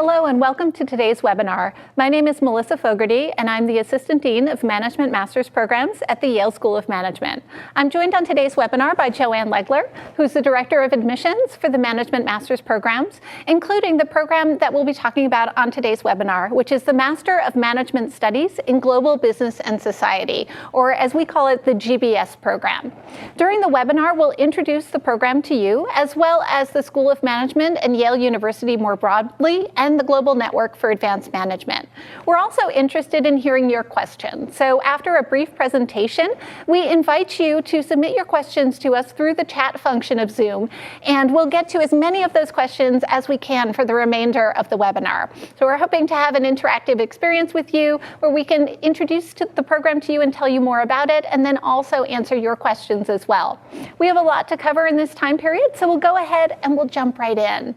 Hello and welcome to today's webinar. My name is Melissa Fogarty and I'm the Assistant Dean of Management Master's Programs at the Yale School of Management. I'm joined on today's webinar by Joanne Legler, who's the Director of Admissions for the Management Master's Programs, including the program that we'll be talking about on today's webinar, which is the Master of Management Studies in Global Business and Society, or as we call it, the GBS program. During the webinar, we'll introduce the program to you, as well as the School of Management and Yale University more broadly, and the Global Network for Advanced Management. We're also interested in hearing your questions. So after a brief presentation, we invite you to submit your questions to us through the chat function of Zoom, and we'll get to as many of those questions as we can for the remainder of the webinar. So we're hoping to have an interactive experience with you where we can introduce the program to you and tell you more about it, and then also answer your questions as well. We have a lot to cover in this time period, so we'll go ahead and we'll jump right in.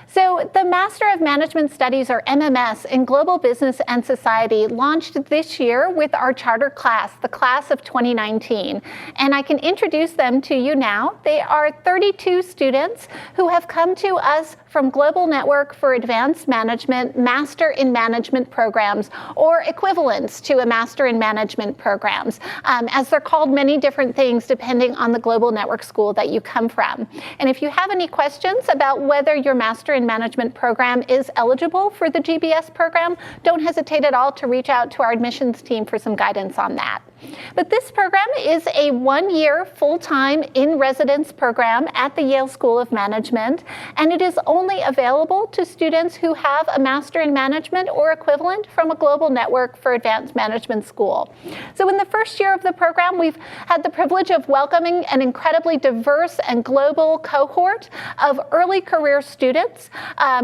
So the Master of Management Studies, or MMS, in Global Business and Society launched this year with our charter class, the class of 2019. And I can introduce them to you now. They are 32 students who have come to us from Global Network for Advanced Management, Master in Management programs, or equivalents to a Master in Management programs, as they're called many different things depending on the Global Network school that you come from. And if you have any questions about whether your Master in Management program is eligible for the GBS program, don't hesitate at all to reach out to our admissions team for some guidance on that. But this program is a one-year full-time in-residence program at the Yale School of Management, and it is only available to students who have a Master in Management or equivalent from a Global Network for Advanced Management school. So in the first year of the program, we've had the privilege of welcoming an incredibly diverse and global cohort of early career students.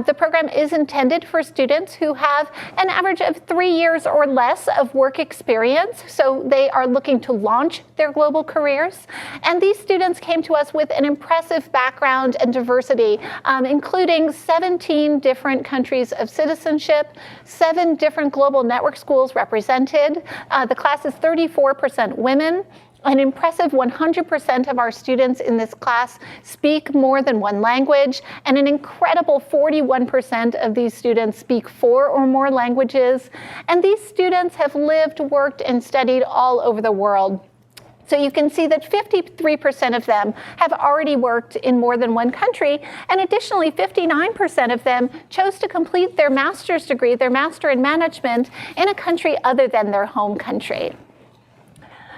The program is intended for students who have an average of 3 years or less of work experience, so they are looking to launch their global careers. And these students came to us with an impressive background and diversity, including 17 different countries of citizenship, 7 different global network schools represented. The class is 34% women. An impressive 100% of our students in this class speak more than one language, and an incredible 41% of these students speak 4 or more languages. And these students have lived, worked, and studied all over the world. So you can see that 53% of them have already worked in more than one country, and additionally 59% of them chose to complete their master's degree, their Master in Management, in a country other than their home country.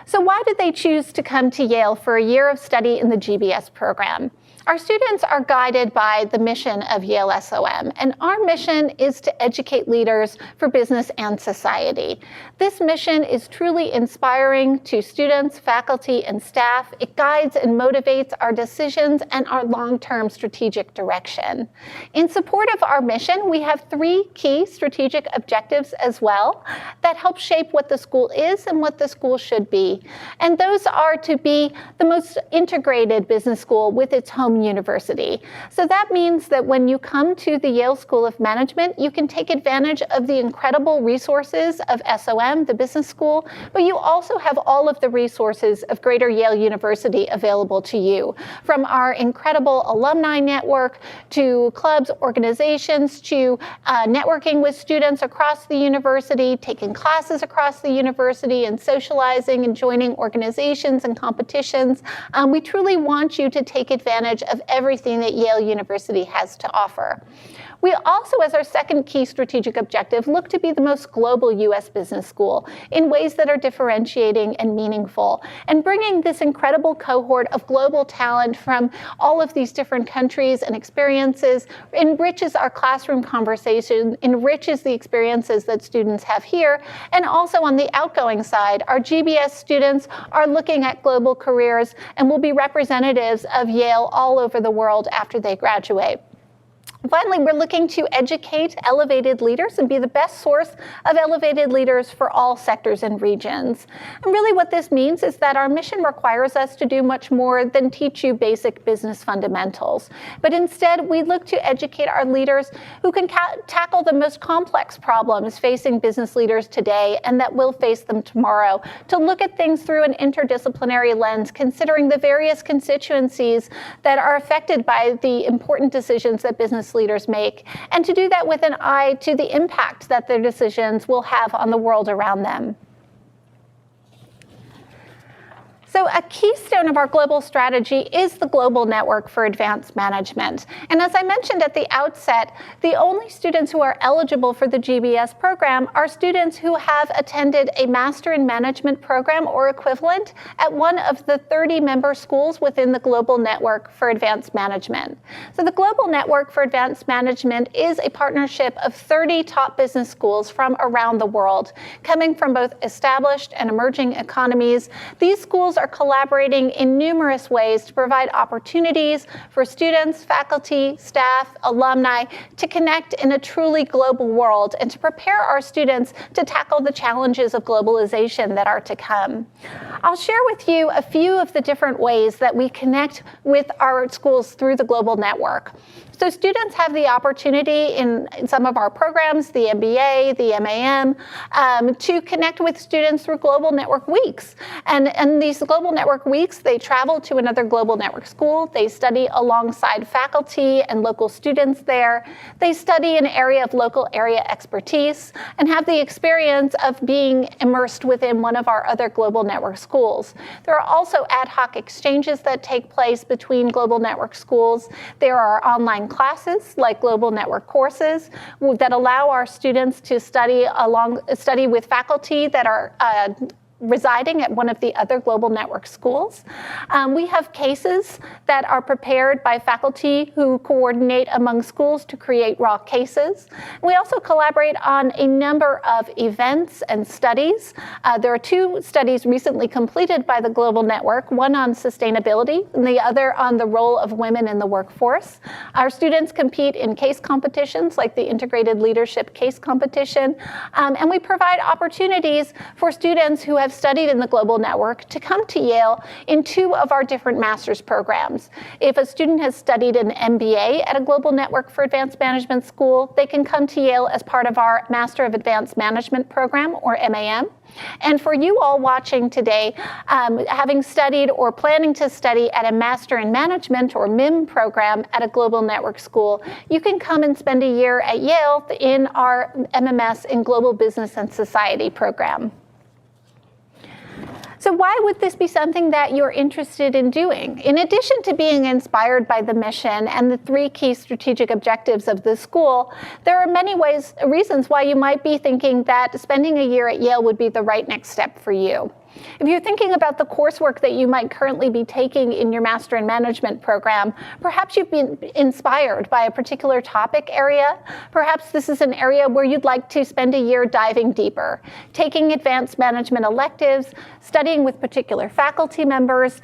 So why did they choose to come to Yale for a year of study in the GBS program? Our students are guided by the mission of Yale SOM, and our mission is to educate leaders for business and society. This mission is truly inspiring to students, faculty, and staff. It guides and motivates our decisions and our long-term strategic direction. In support of our mission, we have 3 key strategic objectives as well that help shape what the school is and what the school should be. And those are to be the most integrated business school with its home university. So that means that when you come to the Yale School of Management, you can take advantage of the incredible resources of SOM, the business school, but you also have all of the resources of Greater Yale University available to you, from our incredible alumni network to clubs, organizations, to networking with students across the university, taking classes across the university, and socializing and joining organizations and competitions. We truly want you to take advantage of everything that Yale University has to offer. We also, as our second key strategic objective, look to be the most global U.S. business school in ways that are differentiating and meaningful. And bringing this incredible cohort of global talent from all of these different countries and experiences enriches our classroom conversation, enriches the experiences that students have here. And also on the outgoing side, our GBS students are looking at global careers and will be representatives of Yale all over the world after they graduate. Finally, we're looking to educate elevated leaders and be the best source of elevated leaders for all sectors and regions. And really what this means is that our mission requires us to do much more than teach you basic business fundamentals. But instead, we look to educate our leaders who can tackle the most complex problems facing business leaders today and that will face them tomorrow, to look at things through an interdisciplinary lens, considering the various constituencies that are affected by the important decisions that business business leaders make, and to do that with an eye to the impact that their decisions will have on the world around them. So a keystone of our global strategy is the Global Network for Advanced Management. And as I mentioned at the outset, the only students who are eligible for the GBS program are students who have attended a Master in Management program or equivalent at one of the 30 member schools within the Global Network for Advanced Management. So the Global Network for Advanced Management is a partnership of 30 top business schools from around the world, coming from both established and emerging economies. These schools are collaborating in numerous ways to provide opportunities for students, faculty, staff, alumni to connect in a truly global world and to prepare our students to tackle the challenges of globalization that are to come. I'll share with you a few of the different ways that we connect with our schools through the Global Network. So students have the opportunity in some of our programs, the MBA, the MAM, to connect with students through Global Network Weeks. And these Global Network Weeks, they travel to another Global Network school. They study alongside faculty and local students there. They study an area of local area expertise and have the experience of being immersed within one of our other Global Network schools. There are also ad hoc exchanges that take place between Global Network schools. There are online classes like Global Network courses that allow our students to study with faculty that are residing at one of the other Global Network schools. We have cases that are prepared by faculty who coordinate among schools to create raw cases. We also collaborate on a number of events and studies. There are 2 studies recently completed by the Global Network, one on sustainability and the other on the role of women in the workforce. Our students compete in case competitions like the Integrated Leadership Case Competition, and we provide opportunities for students who have studied in the Global Network to come to Yale in 2 of our different master's programs. If a student has studied an MBA at a Global Network for Advanced Management school, they can come to Yale as part of our Master of Advanced Management program, or MAM. And for you all watching today, having studied or planning to study at a Master in Management or MIM program at a Global Network school, you can come and spend a year at Yale in our MMS in Global Business and Society program. So why would this be something that you're interested in doing? In addition to being inspired by the mission and the 3 key strategic objectives of the school, there are many reasons why you might be thinking that spending a year at Yale would be the right next step for you. If you're thinking about the coursework that you might currently be taking in your Master in Management program, perhaps you've been inspired by a particular topic area. Perhaps this is an area where you'd like to spend a year diving deeper, taking advanced management electives, studying with particular faculty members,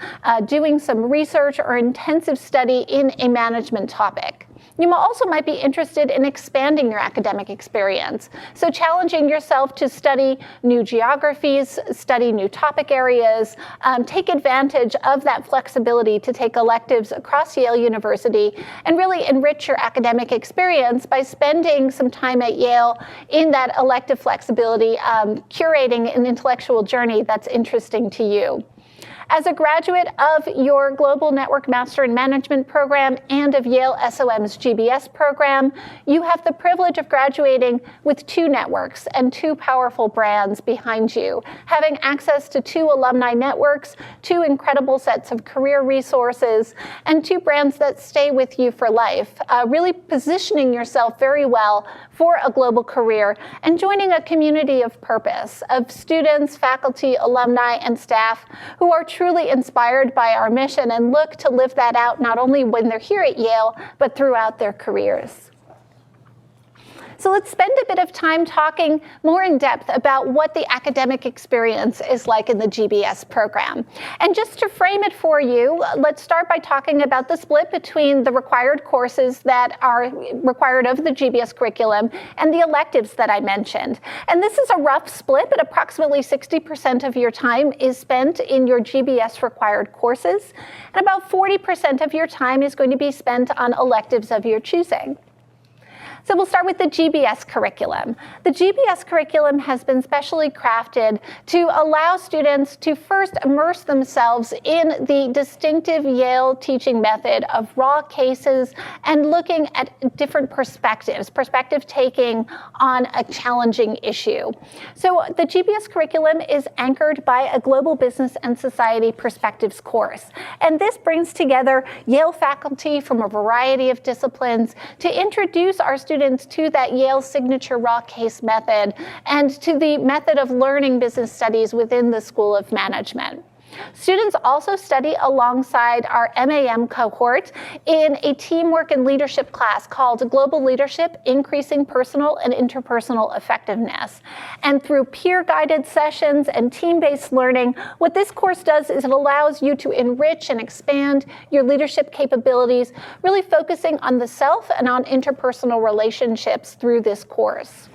doing some research or intensive study in a management topic. You also might be interested in expanding your academic experience, so challenging yourself to study new geographies, study new topic areas, take advantage of that flexibility to take electives across Yale University, and really enrich your academic experience by spending some time at Yale in that elective flexibility, curating an intellectual journey that's interesting to you. As a graduate of your Global Network Master in Management program and of Yale SOM's GBS program, you have the privilege of graduating with 2 networks and 2 powerful brands behind you, having access to 2 alumni networks, 2 incredible sets of career resources, and 2 brands that stay with you for life, really positioning yourself very well for a global career and joining a community of purpose of students, faculty, alumni, and staff who are truly inspired by our mission and look to live that out not only when they're here at Yale, but throughout their careers. So let's spend a bit of time talking more in depth about what the academic experience is like in the GBS program. And just to frame it for you, let's start by talking about the split between the required courses that are required of the GBS curriculum and the electives that I mentioned. And this is a rough split, but approximately 60% of your time is spent in your GBS required courses, and about 40% of your time is going to be spent on electives of your choosing. So we'll start with the GBS curriculum. The GBS curriculum has been specially crafted to allow students to first immerse themselves in the distinctive Yale teaching method of raw cases and looking at different perspectives, perspective taking on a challenging issue. So the GBS curriculum is anchored by a Global Business and Society Perspectives course. And this brings together Yale faculty from a variety of disciplines to introduce our students to that Yale signature raw case method and to the method of learning business studies within the School of Management. Students also study alongside our MAM cohort in a teamwork and leadership class called Global Leadership, Increasing Personal and Interpersonal Effectiveness. And through peer-guided sessions and team-based learning, what this course does is it allows you to enrich and expand your leadership capabilities, really focusing on the self and on interpersonal relationships through this course.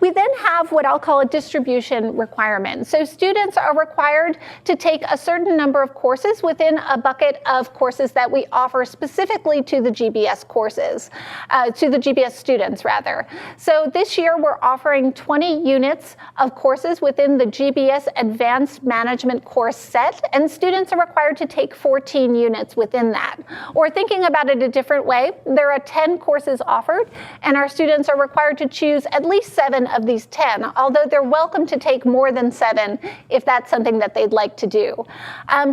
We then have what I'll call a distribution requirement. So students are required to take a certain number of courses within a bucket of courses that we offer specifically to the GBS courses, to the GBS students rather. So this year we're offering 20 units of courses within the GBS Advanced Management course set, and students are required to take 14 units within that. Or thinking about it a different way, there are 10 courses offered, and our students are required to choose at least 7 of these 10, although they're welcome to take more than 7 if that's something that they'd like to do.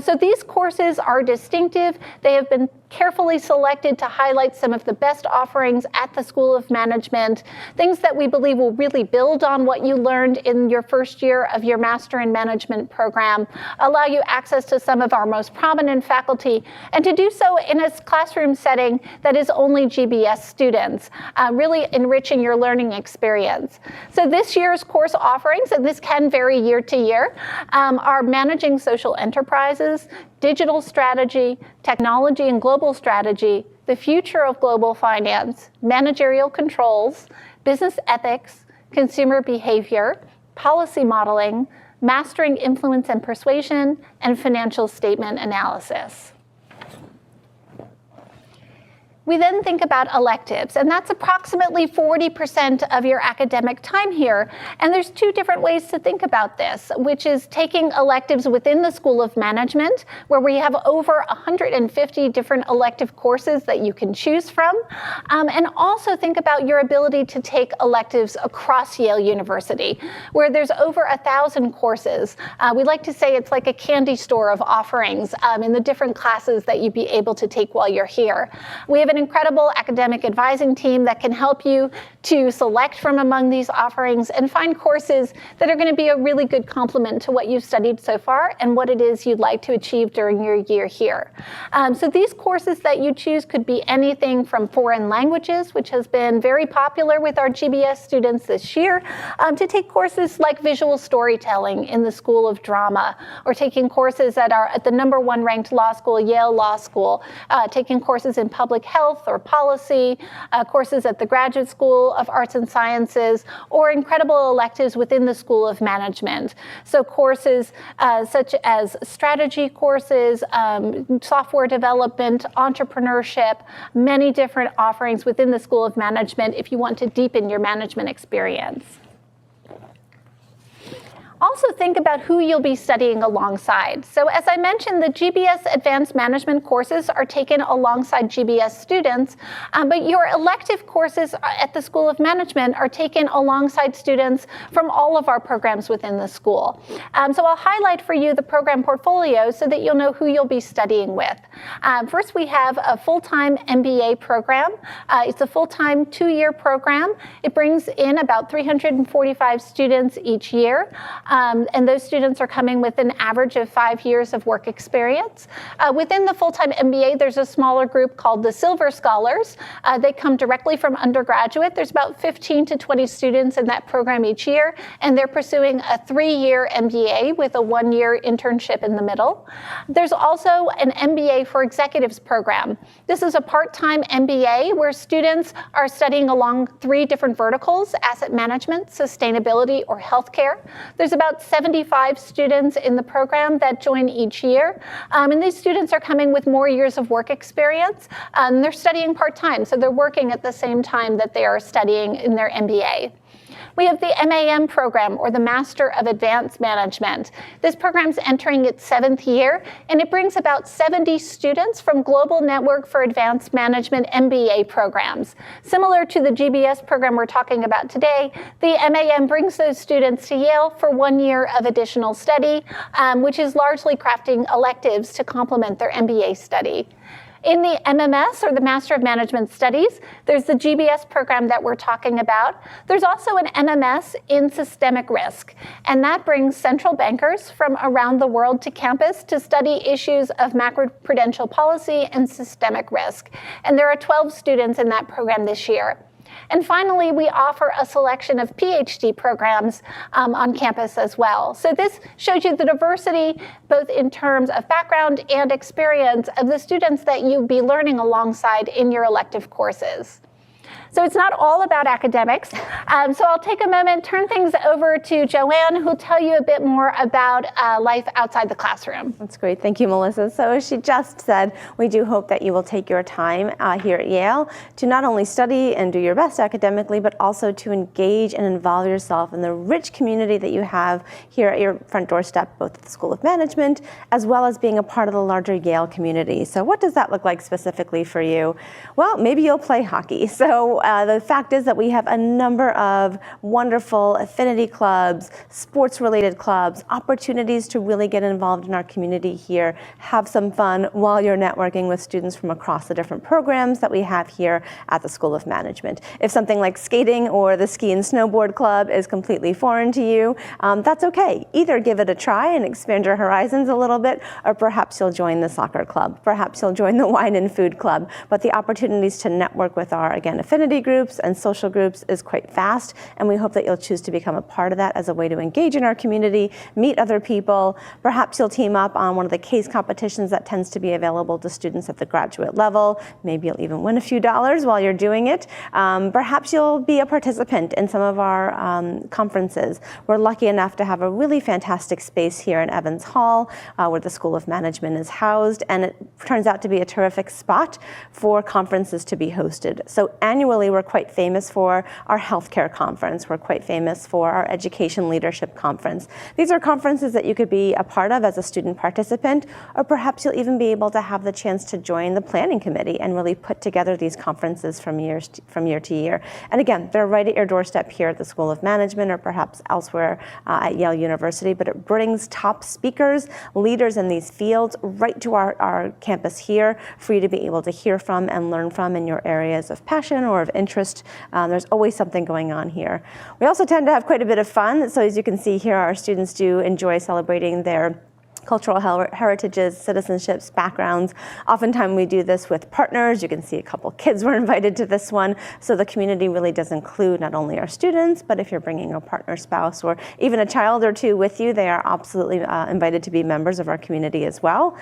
So these courses are distinctive. They have been carefully selected to highlight some of the best offerings at the School of Management, things that we believe will really build on what you learned in your first year of your Master in Management program, allow you access to some of our most prominent faculty, and to do so in a classroom setting that is only GBS students, really enriching your learning experience. So this year's course offerings, and this can vary year to year, are Managing Social Enterprises, Digital Strategy, Technology and Global Strategy, The Future of Global Finance, Managerial Controls, Business Ethics, Consumer Behavior, Policy Modeling, Mastering Influence and Persuasion, and Financial Statement Analysis. We then think about electives, and that's approximately 40% of your academic time here. And there's 2 different ways to think about this, which is taking electives within the School of Management, where we have over 150 different elective courses that you can choose from, and also think about your ability to take electives across Yale University, where there's over 1,000 courses. We like to say it's like a candy store of offerings in the different classes that you'd be able to take while you're here. We have an incredible academic advising team that can help you to select from among these offerings and find courses that are going to be a really good complement to what you've studied so far and what it is you'd like to achieve during your year here. So these courses that you choose could be anything from foreign languages, which has been very popular with our GBS students this year, to take courses like visual storytelling in the School of Drama, or taking courses that are at the #1 ranked law school, Yale Law School, taking courses in public health or policy, courses at the Graduate School of Arts and Sciences, or incredible electives within the School of Management. So courses such as strategy courses, software development, entrepreneurship, many different offerings within the School of Management if you want to deepen your management experience. Also think about who you'll be studying alongside. So as I mentioned, the GBS Advanced Management courses are taken alongside GBS students, but your elective courses at the School of Management are taken alongside students from all of our programs within the school. So I'll highlight for you the program portfolio so that you'll know who you'll be studying with. First, we have a full-time MBA program. It's a full-time 2-year program. It brings in about 345 students each year. And those students are coming with an average of 5 years of work experience. Within the full-time MBA, there's a smaller group called the Silver Scholars. They come directly from undergraduate. There's about 15 to 20 students in that program each year, and they're pursuing a 3-year MBA with a 1-year internship in the middle. There's also an MBA for Executives program. This is a part-time MBA where students are studying along 3 different verticals: asset management, sustainability, or healthcare. There's about 75 students in the program that join each year. And these students are coming with more years of work experience. They're studying part-time, so they're working at the same time that they are studying in their MBA. We have the MAM program, or the Master of Advanced Management. This program's entering its 7th year, and it brings about 70 students from Global Network for Advanced Management MBA programs. Similar to the GBS program we're talking about today, the MAM brings those students to Yale for 1 year of additional study, which is largely crafting electives to complement their MBA study. In the MMS, or the Master of Management Studies, there's the GBS program that we're talking about. There's also an MMS in systemic risk, and that brings central bankers from around the world to campus to study issues of macroprudential policy and systemic risk. And there are 12 students in that program this year. And finally, we offer a selection of PhD programs on campus as well. So this shows you the diversity, both in terms of background and experience, of the students that you'll be learning alongside in your elective courses. So it's not all about academics. So I'll take a moment, turn things over to Joanne, who'll tell you a bit more about life outside the classroom. That's great. Thank you, Melissa. So as she just said, we do hope that you will take your time here at Yale to not only study and do your best academically, but also to engage and involve yourself in the rich community that you have here at your front doorstep, both at the School of Management, as well as being a part of the larger Yale community. So what does that look like specifically for you? Well, maybe you'll play hockey. So the fact is that we have a number of wonderful affinity clubs, sports-related clubs, opportunities to really get involved in our community here, have some fun while you're networking with students from across the different programs that we have here at the School of Management. If something like skating or the ski and snowboard club is completely foreign to you, that's okay. Either give it a try and expand your horizons a little bit, or perhaps you'll join the soccer club. Perhaps you'll join the wine and food club. But the opportunities to network with our, again, affinity groups and social groups is quite vast, and we hope that you'll choose to become a part of that as a way to engage in our community, meet other people. Perhaps you'll team up on one of the case competitions that tends to be available to students at the graduate level. Maybe you'll even win a few dollars while you're doing it. Perhaps you'll be a participant in some of our conferences. We're lucky enough to have a really fantastic space here in Evans Hall where the School of Management is housed, and it turns out to be a terrific spot for conferences to be hosted. So annually, we're quite famous for our healthcare conference. We're quite famous for our education leadership conference. These are conferences that you could be a part of as a student participant, or perhaps you'll even be able to have the chance to join the planning committee and really put together these conferences from year to year. And again, they're right at your doorstep here at the School of Management, or perhaps elsewhere at Yale University, but it brings top speakers, leaders in these fields right to our campus here for you to be able to hear from and learn from in your areas of passion or of interest. There's always something going on here. We also tend to have quite a bit of fun. So as you can see here, our students do enjoy celebrating their cultural heritages, citizenships, backgrounds. Oftentimes we do this with partners. You can see a couple kids were invited to this one. So the community really does include not only our students, but if you're bringing a partner, spouse, or even a child or two with you, they are absolutely invited to be members of our community as well.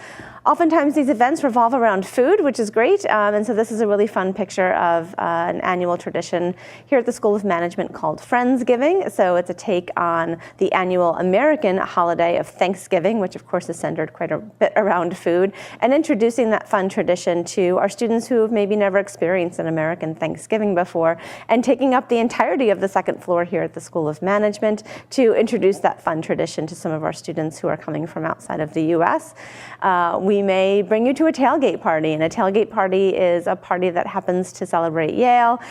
Oftentimes these events revolve around food, which is great. And so this is a really fun picture of an annual tradition here at the School of Management called Friendsgiving. So it's a take on the annual American holiday of Thanksgiving, which of course is centered quite a bit around food, and introducing that fun tradition to our students who have maybe never experienced an American Thanksgiving before, and taking up the entirety of the second floor here at the School of Management to introduce that fun tradition to some of our students who are coming from outside of the US. We may bring you to a tailgate party, and a tailgate party is a party that happens to celebrate Yale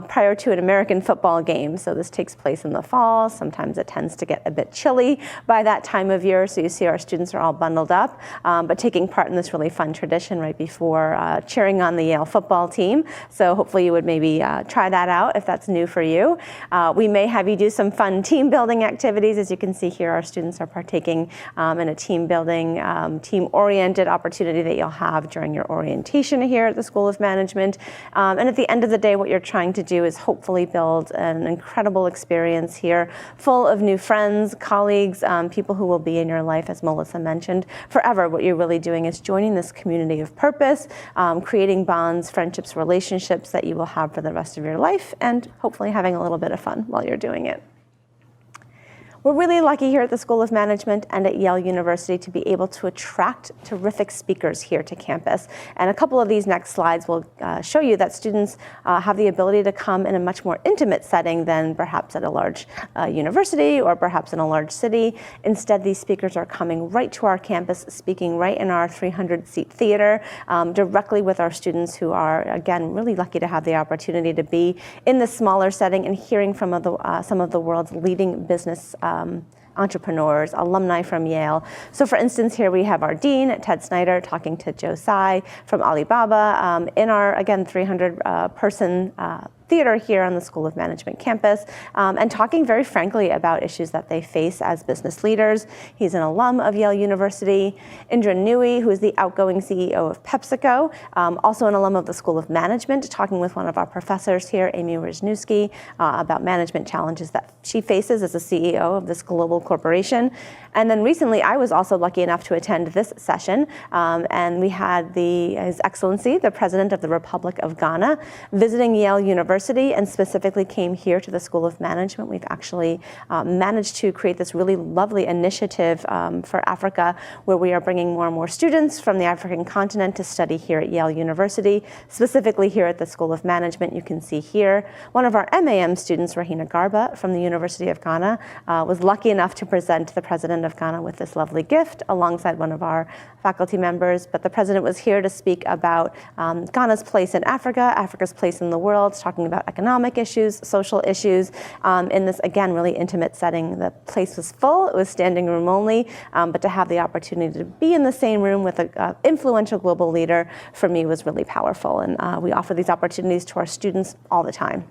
prior to an American football game. So this takes place in the fall. Sometimes it tends to get a bit chilly by that time of year, so you see our students are all bundled up, but taking part in this really fun tradition right before cheering on the Yale football team. So hopefully you would maybe try that out if that's new for you. We may have you do some fun team building activities. As you can see here, our students are partaking in a team building, team-oriented opportunity that you'll have during your orientation here at the School of Management. And at the end of the day, what you're trying to do is hopefully build an incredible experience here, full of new friends, colleagues, people who will be in your life, as Melissa mentioned, forever. What you're really doing is joining this community of purpose, creating bonds, friendships, relationships that you will have for the rest of your life, and hopefully having a little bit of fun while you're doing it. We're really lucky here at the School of Management and at Yale University to be able to attract terrific speakers here to campus. And a couple of these next slides will show you that students have the ability to come in a much more intimate setting than perhaps at a large university or perhaps in a large city. Instead, these speakers are coming right to our campus, speaking right in our 300-seat theater, directly with our students who are, again, really lucky to have the opportunity to be in this smaller setting and hearing from some of the world's leading business entrepreneurs, alumni from Yale. So for instance, here we have our dean, Ted Snyder, talking to Joe Tsai from Alibaba in our, again, 300-person theater here on the School of Management campus, and talking very frankly about issues that they face as business leaders. He's an alum of Yale University. Indra Nooyi, who is the outgoing CEO of PepsiCo, also an alum of the School of Management, talking with one of our professors here, Amy Wisniewski, about management challenges that she faces as a CEO of this global corporation. And then recently, I was also lucky enough to attend this session, and we had His Excellency, the President of the Republic of Ghana, visiting Yale University, and specifically came here to the School of Management. We've actually managed to create this really lovely initiative for Africa, where we are bringing more and more students from the African continent to study here at Yale University, specifically here at the School of Management. You can see here, one of our MAM students, Rahina Garba from the University of Ghana, was lucky enough to present the President of Ghana with this lovely gift alongside one of our faculty members. But the President was here to speak about Ghana's place in Africa, Africa's place in the world, talking about economic issues, social issues, in this, again, really intimate setting. The place was full, it was standing room only, but to have the opportunity to be in the same room with an influential global leader, for me, was really powerful. And we offer these opportunities to our students all the time.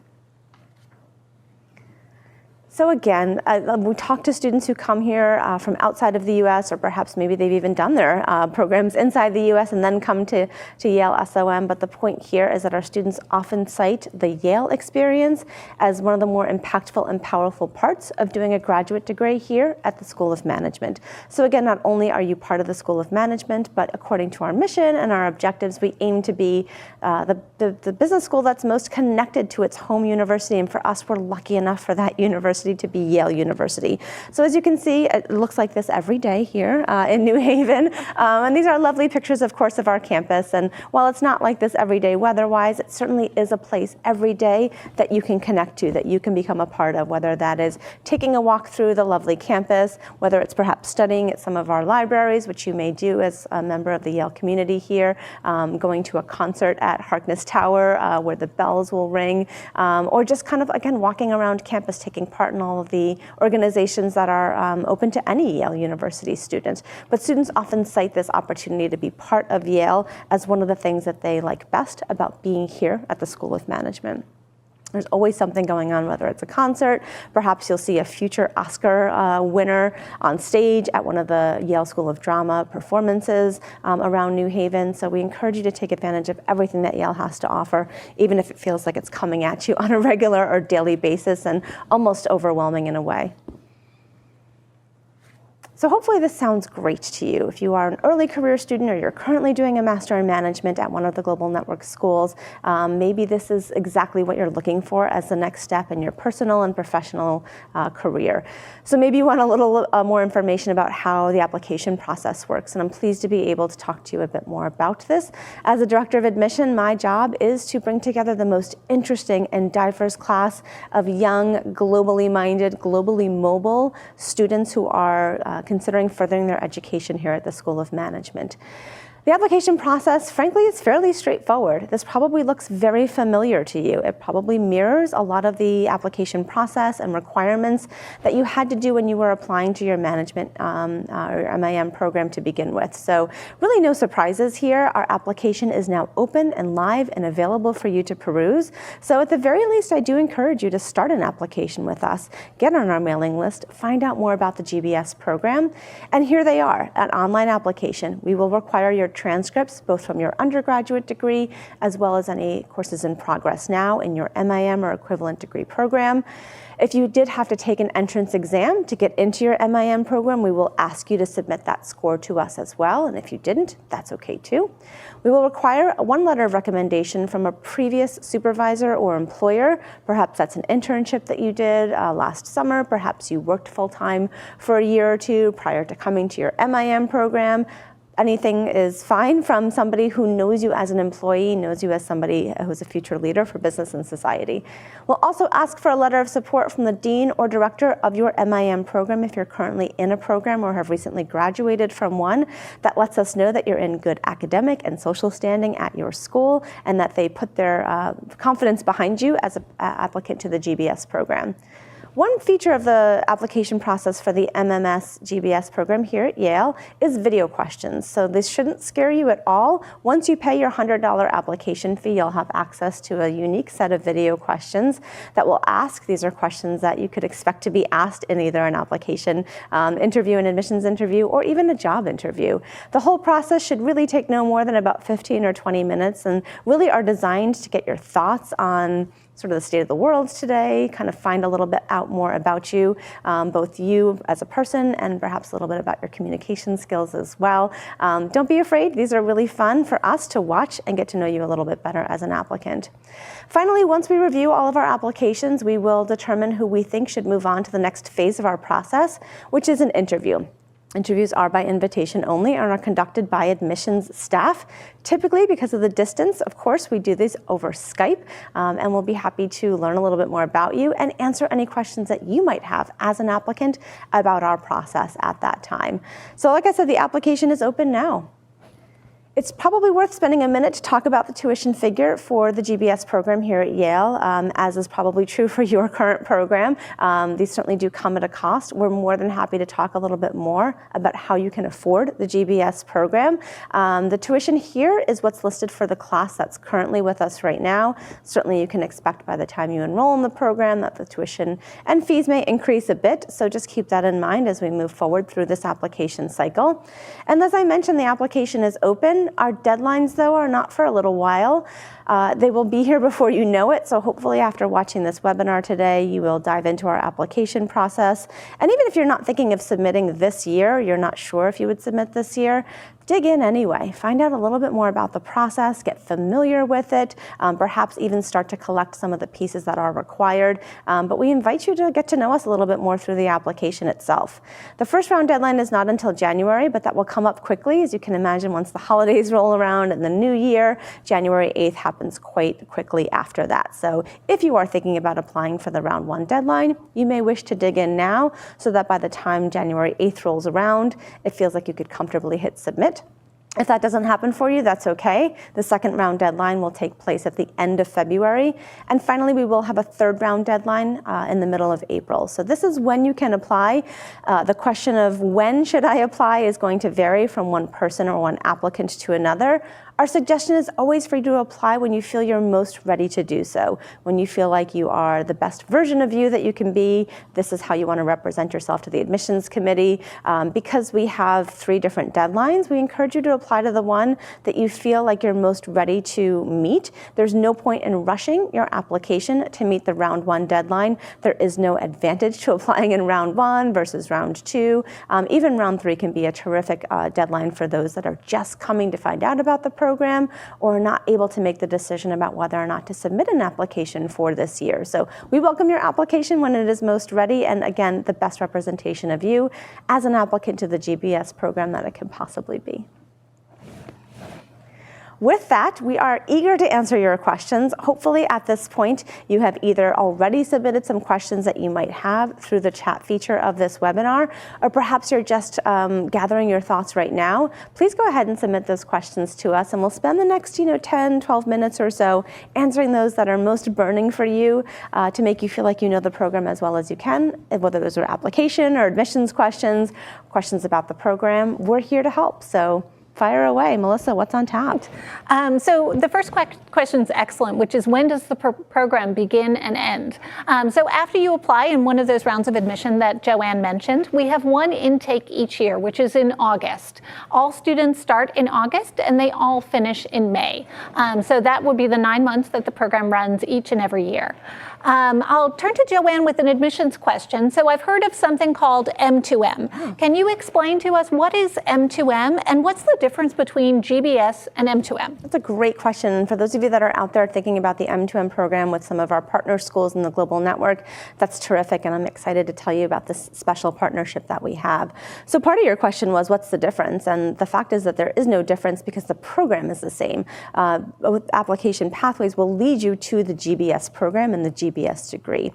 So again, we talk to students who come here from outside of the US, or perhaps maybe they've even done their programs inside the US and then come to Yale SOM. But the point here is that our students often cite the Yale experience as one of the more impactful and powerful parts of doing a graduate degree here at the School of Management. So again, not only are you part of the School of Management, but according to our mission and our objectives, we aim to be the business school that's most connected to its home university. And for us, we're lucky enough for that university to be Yale University. So as you can see, it looks like this every day here in New Haven. And these are lovely pictures, of course, of our campus. And while it's not like this every day weather-wise, it certainly is a place every day that you can connect to, that you can become a part of, whether that is taking a walk through the lovely campus, whether it's perhaps studying at some of our libraries, which you may do as a member of the Yale community here, going to a concert at Harkness Tower where the bells will ring, or just kind of, again, walking around campus, taking part in all of the organizations that are open to any Yale University student. But students often cite this opportunity to be part of Yale as one of the things that they like best about being here at the School of Management. There's always something going on, whether it's a concert, perhaps you'll see a future Oscar winner on stage at one of the Yale School of Drama performances around New Haven. So we encourage you to take advantage of everything that Yale has to offer, even if it feels like it's coming at you on a regular or daily basis and almost overwhelming in a way. So hopefully this sounds great to you. If you are an early career student or you're currently doing a Master in Management at one of the Global Network schools, maybe this is exactly what you're looking for as the next step in your personal and professional career. So maybe you want a little more information about how the application process works, and I'm pleased to be able to talk to you a bit more about this. As a Director of Admission, my job is to bring together the most interesting and diverse class of young, globally minded, globally mobile students who are considering furthering their education here at the School of Management. The application process, frankly, is fairly straightforward. This probably looks very familiar to you. It probably mirrors a lot of the application process and requirements that you had to do when you were applying to your management or MIM program to begin with. So really no surprises here. Our application is now open and live and available for you to peruse. So at the very least, I do encourage you to start an application with us, get on our mailing list, find out more about the GBS program. And here they are, an online application. We will require your transcripts, both from your undergraduate degree as well as any courses in progress now in your MIM or equivalent degree program. If you did have to take an entrance exam to get into your MIM program, we will ask you to submit that score to us as well. And if you didn't, that's okay too. We will require one letter of recommendation from a previous supervisor or employer. Perhaps that's an internship that you did last summer. Perhaps you worked full-time for a year or two prior to coming to your MIM program. Anything is fine from somebody who knows you as an employee, knows you as somebody who's a future leader for business and society. We'll also ask for a letter of support from the dean or director of your MIM program if you're currently in a program or have recently graduated from one. That lets us know that you're in good academic and social standing at your school and that they put their confidence behind you as an applicant to the GBS program. One feature of the application process for the MMS GBS program here at Yale is video questions. So this shouldn't scare you at all. Once you pay your $100 application fee, you'll have access to a unique set of video questions that we'll ask. These are questions that you could expect to be asked in either an application interview, an admissions interview, or even a job interview. The whole process should really take no more than about 15 or 20 minutes and really are designed to get your thoughts on sort of the state of the world today, kind of find a little bit out more about you, both you as a person and perhaps a little bit about your communication skills as well. Don't be afraid. These are really fun for us to watch and get to know you a little bit better as an applicant. Finally, once we review all of our applications, we will determine who we think should move on to the next phase of our process, which is an interview. Interviews are by invitation only and are conducted by admissions staff. Typically, because of the distance, of course, we do these over Skype, and we'll be happy to learn a little bit more about you and answer any questions that you might have as an applicant about our process at that time. So like I said, the application is open now. It's probably worth spending a minute to talk about the tuition figure for the GBS program here at Yale, as is probably true for your current program. These certainly do come at a cost. We're more than happy to talk a little bit more about how you can afford the GBS program. The tuition here is what's listed for the class that's currently with us right now. Certainly you can expect by the time you enroll in the program that the tuition and fees may increase a bit, so just keep that in mind as we move forward through this application cycle. And as I mentioned, the application is open. Our deadlines, though, are not for a little while. They will be here before you know it, so hopefully after watching this webinar today, you will dive into our application process. And even if you're not thinking of submitting this year, you're not sure if you would submit this year, dig in anyway. Find out a little bit more about the process, get familiar with it, perhaps even start to collect some of the pieces that are required. But we invite you to get to know us a little bit more through the application itself. The first round deadline is not until January, but that will come up quickly. As you can imagine, once the holidays roll around and the new year, January 8th happens quite quickly after that. So if you are thinking about applying for the round 1 deadline, you may wish to dig in now so that by the time January 8th rolls around, it feels like you could comfortably hit submit. If that doesn't happen for you, that's okay. The second round deadline will take place at the end of February. And finally, we will have a third round deadline in the middle of April. So this is when you can apply. The question of when should I apply is going to vary from one person or one applicant to another. Our suggestion is always for you to apply when you feel you're most ready to do so. When you feel like you are the best version of you that you can be, this is how you want to represent yourself to the admissions committee. Because we have 3 different deadlines, we encourage you to apply to the one that you feel like you're most ready to meet. There's no point in rushing your application to meet the round 1 deadline. There is no advantage to applying in round 1 versus round 2. Even round 3 can be a terrific deadline for those that are just coming to find out about the program or not able to make the decision about whether or not to submit an application for this year. So we welcome your application when it is most ready, and again, the best representation of you as an applicant to the GBS program that it can possibly be. With that, we are eager to answer your questions. Hopefully at this point, you have either already submitted some questions that you might have through the chat feature of this webinar, or perhaps you're just gathering your thoughts right now. Please go ahead and submit those questions to us, and we'll spend the next 10, 12 minutes or so answering those that are most burning for you to make you feel like you know the program as well as you can, whether those are application or admissions questions, questions about the program. We're here to help. So Fire away. Melissa, what's on tap? So the first question is excellent, which is when does the program begin and end? So after you apply in one of those rounds of admission that Joanne mentioned, we have one intake each year, which is in August. All students start in August and they all finish in May. So that would be the 9 months that the program runs each and every year. I'll turn to Joanne with an admissions question. So I've heard of something called M2M. Can you explain to us what is M2M and what's the difference between GBS and M2M? That's a great question. And for those of you that are out there thinking about the M2M program with some of our partner schools in the global network, that's terrific. And I'm excited to tell you about this special partnership that we have. So part of your question was, what's the difference? And the fact is that there is no difference because the program is the same. Application pathways will lead you to the GBS program and the GBS degree.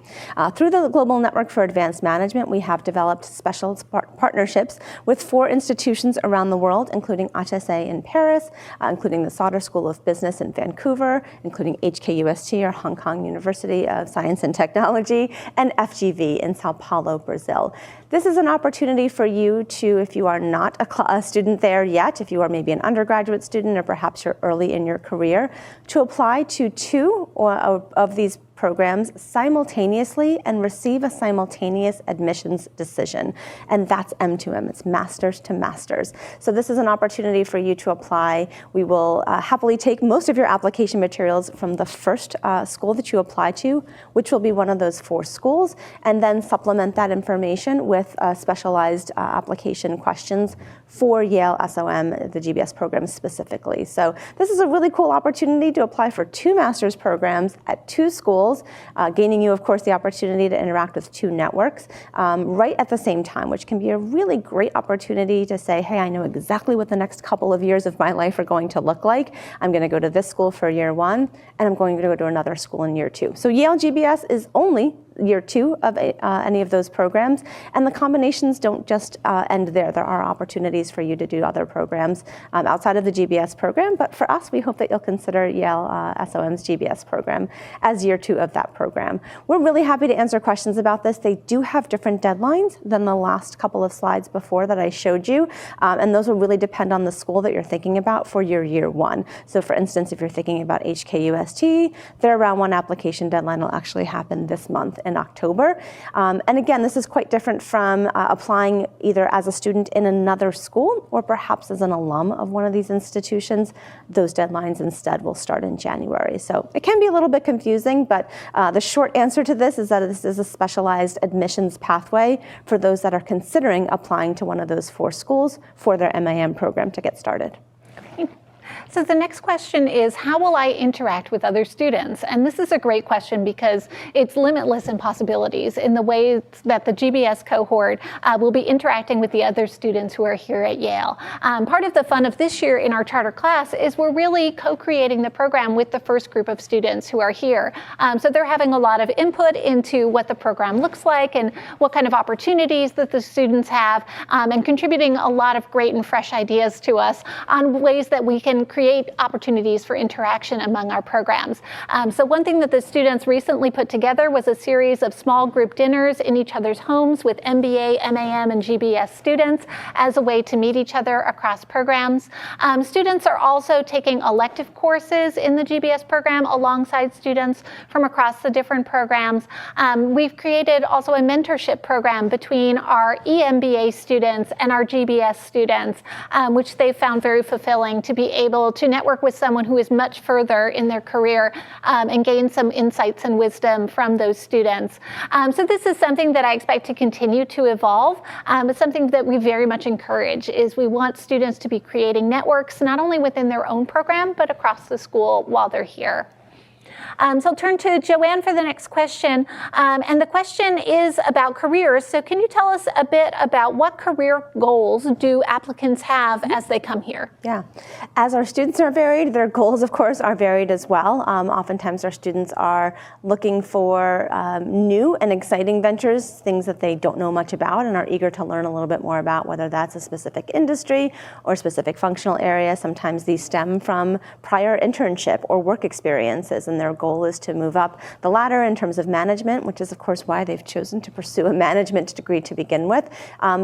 Through the Global Network for Advanced Management, we have developed special partnerships with 4 institutions around the world, including HSA in Paris, including the Sauder School of Business in Vancouver, including HKUST, or Hong Kong University of Science and Technology, and FGV in Sao Paulo, Brazil. This is an opportunity for you to, if you are not a student there yet, if you are maybe an undergraduate student or perhaps you're early in your career, to apply to 2 of these programs simultaneously and receive a simultaneous admissions decision. And that's M2M, it's Masters to Masters. So this is an opportunity for you to apply. We will happily take most of your application materials from the first school that you apply to, which will be one of those 4 schools, and then supplement that information with specialized application questions for Yale SOM, the GBS program specifically. So this is a really cool opportunity to apply for 2 master's programs at 2 schools, gaining you, of course, the opportunity to interact with 2 networks right at the same time, which can be a really great opportunity to say, hey, I know exactly what the next couple of years of my life are going to look like. I'm going to go to this school for year 1, and I'm going to go to another school in year 2. So Yale GBS is only year 2 of any of those programs, and the combinations don't just end there. There are opportunities for you to do other programs outside of the GBS program, but for us, we hope that you'll consider Yale SOM's GBS program as year 2 of that program. We're really happy to answer questions about this. They do have different deadlines than the last couple of slides before that I showed you, and those will really depend on the school that you're thinking about for your year 1. So for instance, if you're thinking about HKUST, their round 1 application deadline will actually happen this month in October. And again, this is quite different from applying either as a student in another school or perhaps as an alum of one of these institutions. Those deadlines instead will start in January. So it can be a little bit confusing, but the short answer to this is that this is a specialized admissions pathway for those that are considering applying to one of those 4 schools for their MAM program to get started. So the next question is, how will I interact with other students? And this is a great question because it's limitless in possibilities in the ways that the GBS cohort will be interacting with the other students who are here at Yale. Part of the fun of this year in our charter class is we're really co-creating the program with the first group of students who are here. So they're having a lot of input into what the program looks like and what kind of opportunities that the students have, and contributing a lot of great and fresh ideas to us on ways that we can create opportunities for interaction among our programs. So one thing that the students recently put together was a series of small group dinners in each other's homes with MBA, MAM, and GBS students as a way to meet each other across programs. Students are also taking elective courses in the GBS program alongside students from across the different programs. We've created also a mentorship program between our EMBA students and our GBS students, which they found very fulfilling to be able to network with someone who is much further in their career and gain some insights and wisdom from those students. So this is something that I expect to continue to evolve. It's something that we very much encourage is we want students to be creating networks, not only within their own program, but across the school while they're here. So I'll turn to Joanne for the next question. And the question is about careers. So can you tell us a bit about what career goals do applicants have as they come here? Yeah. As our students are varied, their goals, of course, are varied as well. Oftentimes our students are looking for new and exciting ventures, things that they don't know much about and are eager to learn a little bit more about, whether that's a specific industry or specific functional area. Sometimes these stem from prior internship or work experiences, and they're their goal is to move up the ladder in terms of management, which is of course why they've chosen to pursue a management degree to begin with.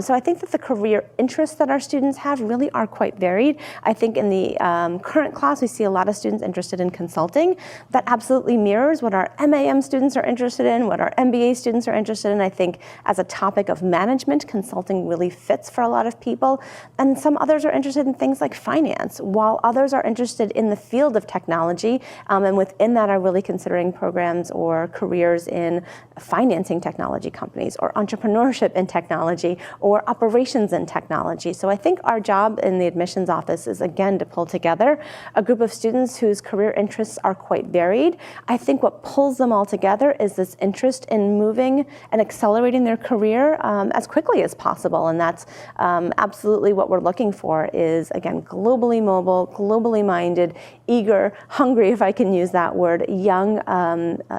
So I think that the career interests that our students have really are quite varied. I think in the current class, we see a lot of students interested in consulting. That absolutely mirrors what our MAM students are interested in, what our MBA students are interested in. I think as a topic of management, consulting really fits for a lot of people. And some others are interested in things like finance, while others are interested in the field of technology. And within that are really considering programs or careers in financing technology companies, or entrepreneurship in technology, or operations in technology. So I think our job in the admissions office is, again, to pull together a group of students whose career interests are quite varied. I think what pulls them all together is this interest in moving and accelerating their career as quickly as possible. And that's absolutely what we're looking for is, again, globally mobile, globally minded, eager, hungry, if I can use that word, young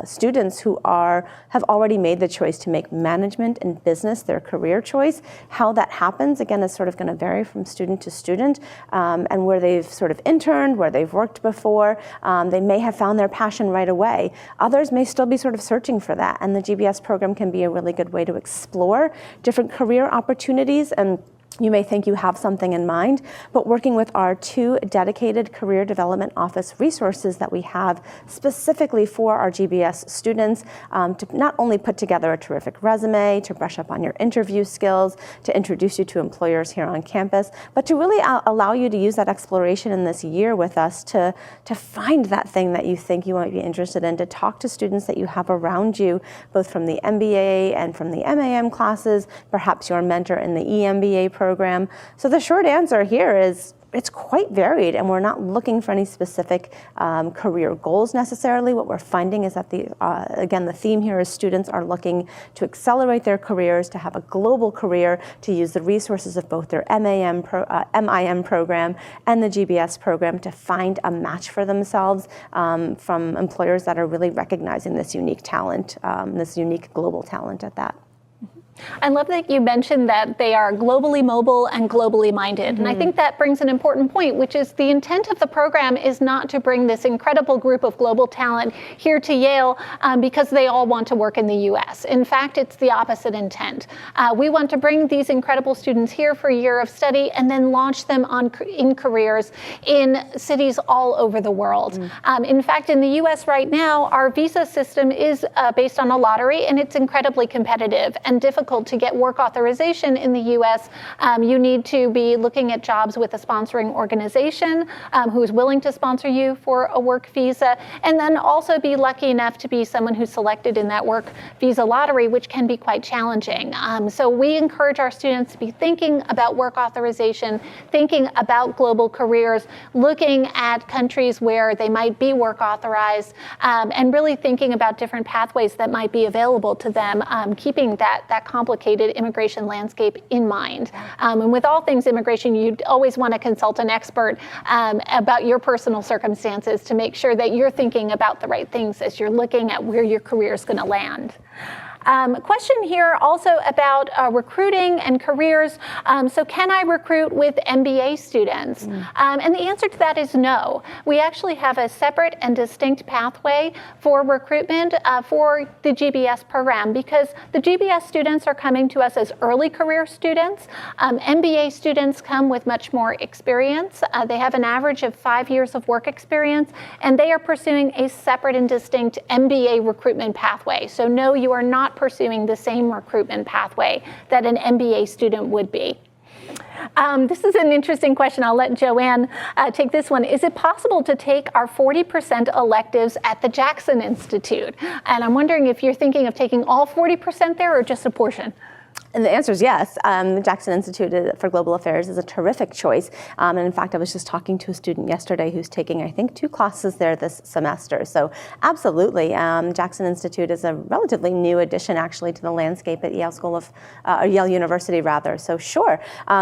students who have already made the choice to make management and business their career choice. How that happens, again, is sort of going to vary from student to student, and where they've sort of interned, where they've worked before, they may have found their passion right away. Others may still be sort of searching for that, and the GBS program can be a really good way to explore different career opportunities. And you may think you have something in mind, but working with our 2 dedicated career development office resources that we have specifically for our GBS students to not only put together a terrific resume, to brush up on your interview skills, to introduce you to employers here on campus, but to really allow you to use that exploration in this year with us to find that thing that you think you might be interested in, to talk to students that you have around you, both from the MBA and from the MAM classes, perhaps your mentor in the EMBA program. So the short answer here is it's quite varied, and we're not looking for any specific career goals necessarily. What we're finding is that again, the theme here is students are looking to accelerate their careers, to have a global career, to use the resources of both their MIM program and the GBS program to find a match for themselves from employers that are really recognizing this unique talent, this unique global talent at that. I love that you mentioned that they are globally mobile and globally minded. And I think that brings an important point, which is the intent of the program is not to bring this incredible group of global talent here to Yale because they all want to work in the US. In fact, it's the opposite intent. We want to bring these incredible students here for a year of study and then launch them in careers in cities all over the world. In fact, in the US right now, our visa system is based on a lottery, and it's incredibly competitive and difficult to get work authorization in the U.S. You need to be looking at jobs with a sponsoring organization who is willing to sponsor you for a work visa, and then also be lucky enough to be someone who's selected in that work visa lottery, which can be quite challenging. So we encourage our students to be thinking about work authorization, thinking about global careers, looking at countries where they might be work authorized, and really thinking about different pathways that might be available to them, keeping that complicated immigration landscape in mind. And with all things immigration, you'd always want to consult an expert about your personal circumstances to make sure that you're thinking about the right things as you're looking at where your career is going to land. Question here also about recruiting and careers. So can I recruit with MBA students? And the answer to that is no. We actually have a separate and distinct pathway for recruitment for the GBS program, because the GBS students are coming to us as early career students. MBA students come with much more experience. They have an average of 5 years of work experience, and they are pursuing a separate and distinct MBA recruitment pathway. So no, you are not pursuing the same recruitment pathway that an MBA student would be. This is an interesting question. I'll let Joanne take this one. Is it possible to take our 40% electives at the Jackson Institute? And I'm wondering if you're thinking of taking all 40% there or just a portion? And the answer is yes. The Jackson Institute for Global Affairs is a terrific choice. And in fact, I was just talking to a student yesterday who's taking, I think, 2 classes there this semester. So absolutely, Jackson Institute is a relatively new addition, actually, to the landscape at Yale University, rather. So sure.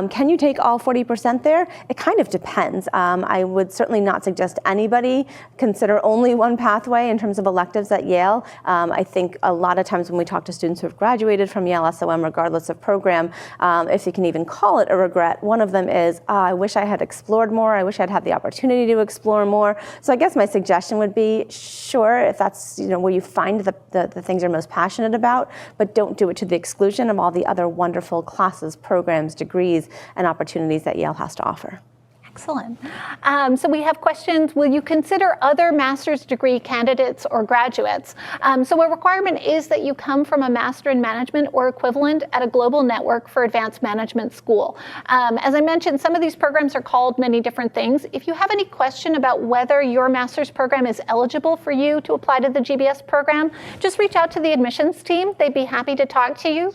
Can you take all 40% there? It kind of depends. I would certainly not suggest anybody consider only one pathway in terms of electives at Yale. I think a lot of times when we talk to students who have graduated from Yale SOM, regardless regardless of program, if you can even call it a regret. One of them is, I wish I had explored more. I wish I'd had the opportunity to explore more. So I guess my suggestion would be, sure, if that's where you find the things you're most passionate about, but don't do it to the exclusion of all the other wonderful classes, programs, degrees, and opportunities that Yale has to offer. Excellent. So we have questions. Will you consider other master's degree candidates or graduates? So a requirement is that you come from a master in management or equivalent at a global network for advanced management school. As I mentioned, some of these programs are called many different things. If you have any question about whether your master's program is eligible for you to apply to the GBS program, just reach out to the admissions team. They'd be happy to talk to you.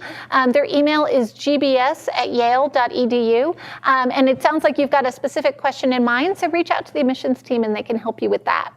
Their email is gbs@yale.edu. And it sounds like you've got a specific question in mind, so reach out to the admissions team and they can help you with that.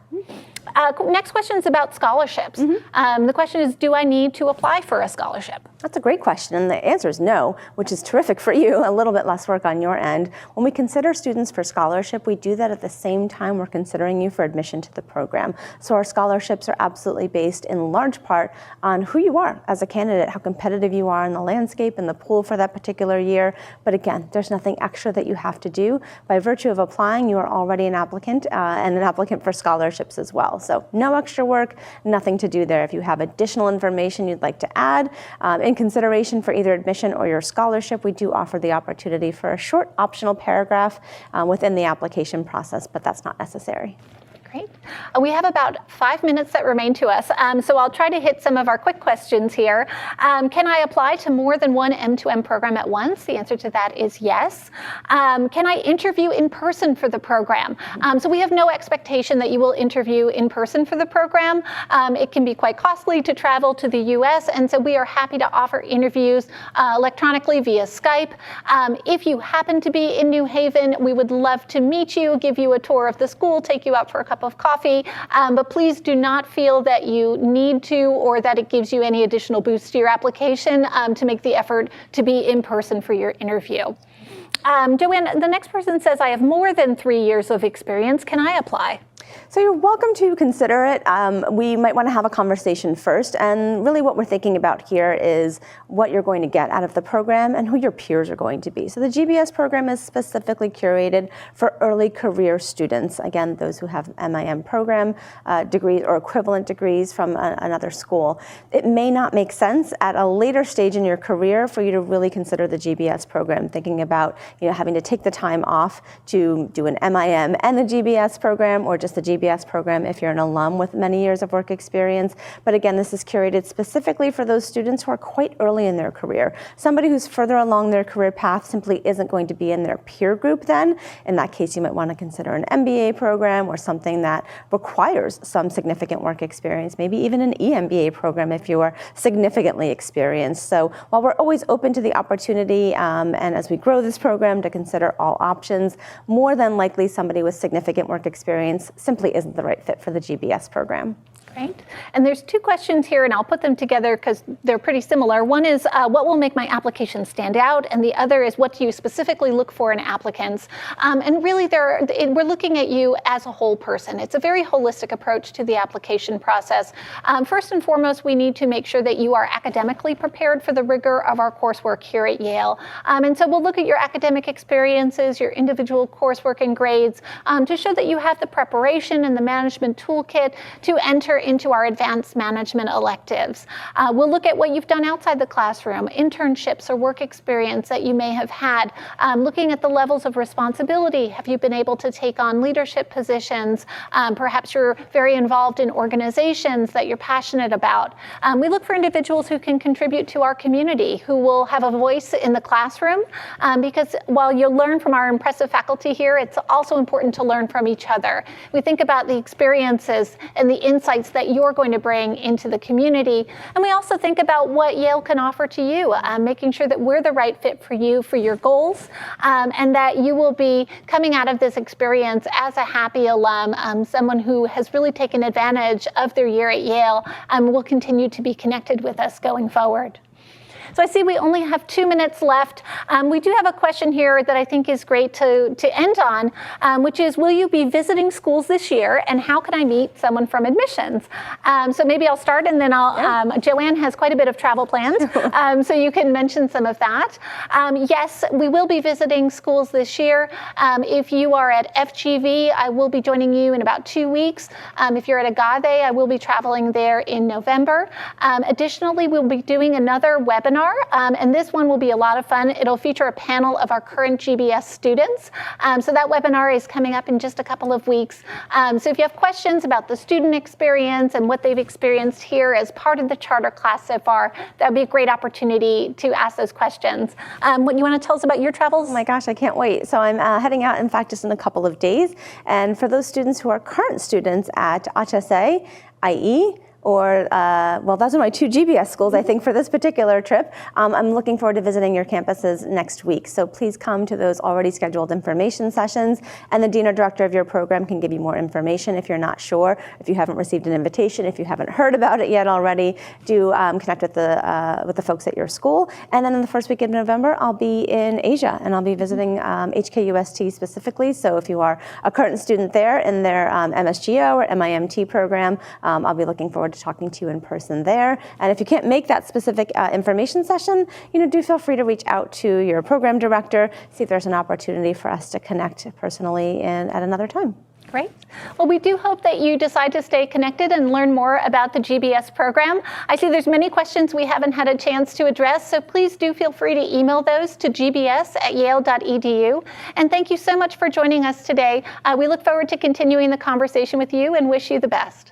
Next question is about scholarships. The question is, do I need to apply for a scholarship? That's a great question, and the answer is no, which is terrific for you, a little bit less work on your end. When we consider students for scholarship, we do that at the same time we're considering you for admission to the program. So our scholarships are absolutely based in large part on who you are as a candidate, how competitive you are in the landscape and the pool for that particular year. But again, there's nothing extra that you have to do. By virtue of applying, you are already an applicant and an applicant for scholarships as well. So no extra work, nothing to do there. If you have additional information you'd like to add in consideration for either admission or your scholarship, we do offer the opportunity for a short optional paragraph within the application process, but that's not necessary. Great. We have about 5 minutes that remain to us, so I'll try to hit some of our quick questions here. Can I apply to more than one M2M program at once? The answer to that is yes. Can I interview in person for the program? So we have no expectation that you will interview in person for the program. It can be quite costly to travel to the US, and so we are happy to offer interviews electronically via Skype. If you happen to be in New Haven, we would love to meet you, give you a tour of the school, take you out for a cup of coffee, but please do not feel that you need to or that it gives you any additional boost to your application to make the effort to be in person for your interview. Joanne, the next person says, I have more than 3 years of experience. Can I apply? So you're welcome to consider it. We might want to have a conversation first, and really what we're thinking about here is what you're going to get out of the program and who your peers are going to be. So the GBS program is specifically curated for early career students, again, those who have MIM program degrees or equivalent degrees from another school. It may not make sense at a later stage in your career for you to really consider the GBS program, thinking about having to take the time off to do an MIM and the GBS program, or just the GBS program if you're an alum with many years of work experience. But again, this is curated specifically for those students who are quite early in their career. Somebody who's further along their career path simply isn't going to be in their peer group then. In that case, you might want to consider an MBA program or something that requires some significant work experience, maybe even an EMBA program if you are significantly experienced. So while we're always open to the opportunity and as we grow this program to consider all options, more than likely somebody with significant work experience simply isn't the right fit for the GBS program. Great. And there's 2 questions here, and I'll put them together because they're pretty similar. One is, what will make my application stand out? And the other is, what do you specifically look for in applicants? And really, we're looking at you as a whole person. It's a very holistic approach to the application process. First and foremost, we need to make sure that you are academically prepared for the rigor of our coursework here at Yale. And so we'll look at your academic experiences, your individual coursework and grades, to show that you have the preparation and the management toolkit to enter into our advanced management electives. We'll look at what you've done outside the classroom, internships or work experience that you may have had, looking at the levels of responsibility. Have you been able to take on leadership positions? Perhaps you're very involved in organizations that you're passionate about. We look for individuals who can contribute to our community, who will have a voice in the classroom, because while you'll learn from our impressive faculty here, it's also important to learn from each other. We think about the experiences and the insights that you're going to bring into the community. And we also think about what Yale can offer to you, making sure that we're the right fit for you, for your goals, and that you will be coming out of this experience as a happy alum, someone who has really taken advantage of their year at Yale and will continue to be connected with us going forward. So I see we only have 2 minutes left. We do have a question here that I think is great to end on, which is, will you be visiting schools this year, and how can I meet someone from admissions? So maybe I'll start, and then Joanne has quite a bit of travel plans, so you can mention some of that. Yes, we will be visiting schools this year. If you are at FGV, I will be joining you in about 2 weeks. If you're at Agave, I will be traveling there in November. Additionally, we'll be doing another webinar, and this one will be a lot of fun. It'll feature a panel of our current GBS students. So that webinar is coming up in just a couple of weeks. So if you have questions about the student experience and what they've experienced here as part of the charter class so far, that would be a great opportunity to ask those questions. What you want to tell us about your travels? Oh my gosh, I can't wait. So I'm heading out, in fact, just in a couple of days. And for those students who are current students at HSA, IE, or, well, those are my 2 GBS schools, I think, for this particular trip. I'm looking forward to visiting your campuses next week. So please come to those already scheduled information sessions, and the dean or director of your program can give you more information if you're not sure, if you haven't received an invitation, if you haven't heard about it yet already. Do connect with the folks at your school. And then in the first week of November, I'll be in Asia, and I'll be visiting HKUST specifically. So if you are a current student there in their MSGO or MIMT program, I'll be looking forward to talking to you in person there. And if you can't make that specific information session, do feel free to reach out to your program director, see if there's an opportunity for us to connect personally at another time. Great. Well, we do hope that you decide to stay connected and learn more about the GBS program. I see there's many questions we haven't had a chance to address, so please do feel free to email those to gbs@yale.edu. And thank you so much for joining us today. We look forward to continuing the conversation with you and wish you the best.